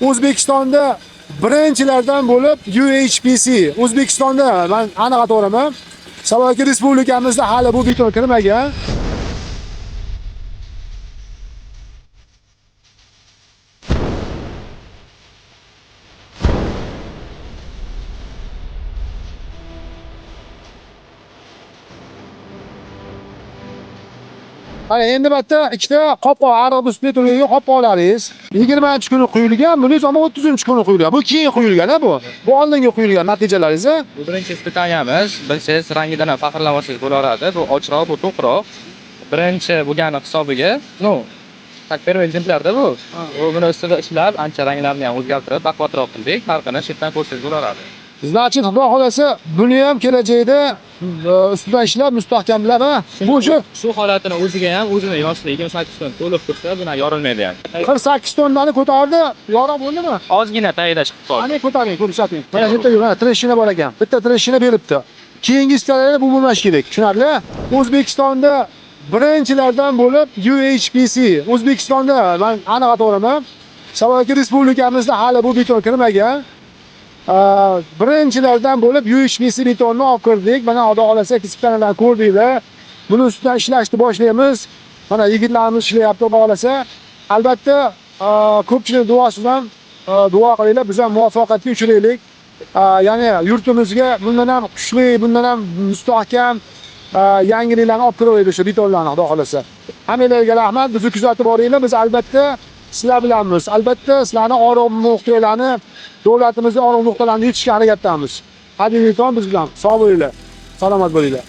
O'zbekistonda birinchilardan bo'lib UHPC O'zbekistonda men aniq aytaman. Sababi respublikamizda hali bu beton kirmagan. Mana endi bitta ikkita qopqoq arabus betoniga qopqoqlaringiz 20-kuni quyilgan, buningiz ama 30-kuni quyilgan. Bu keyin quyilgan bu. Bu oldingi quyilgan natijalaringiz. Bu birinchi ispitaniyamiz. Bilsangiz rangidan ham faxrlansangiz bo'laveradi. Bu ochroq, bu to'qroq. Birinchi bo'lgani hisobiga, tak первый ekzemplyarda bu. Buni ustida ishlab, ancha ranglarni ham o'zgartirib, baquvvatroq qildik. Farqini chetdan ko'rsangiz bo'laveradi. Значит, xudo xolasa, buni ham kelajakda ustidan ishlab mustahkamlab, bu shu holatini o'ziga ham o'zini yoshligi 28 ton to'lib tursa, buni yorilmaydi ham. 48 tonnani ko'tardi, yorug' bo'ldimi? Ozgina tagida chiqib qoldi. Ana ko'taring, ko'rsating. Mana shu yerda treshina bor ekan. Bitta treshina beribdi. Keyingi istalarida bu bo'lmash kerak. Tushunarli? O'zbekistonda birinchilardan bo'lib UHPC O'zbekistonda men aniq aytaman. Sababi respublikamizda hali bu beton kirmagan. Birinchilardan bo'lib UHPC betonni olib kirdik. Mana xudo xolasa ispanalarni ko'rdinglar. Buni ustidan ishlashni boshlaymiz. Mana yigitlarimiz ishlayapti, xudo xolasa. Albatta, ko'pchilik duosi bilan duo qilinglar, biz ham muvaffaqiyatga uchraylik. Ya'ni yurtimizga bundan ham kuchli, bundan ham mustahkam yangiliklarni olib kiraveradi shu betonlarni, xudo xolasa. Hammanglarga rahmat, bizni kuzatib boringlar. Biz albatta sizlar bilanmiz. Albatta sizlarni orom nuqtalarni, davlatimizning orom nuqtalarini yetishga harakatdamiz. Hadingiton biz bilan. Sog' bo'linglar. Salomat bo'linglar.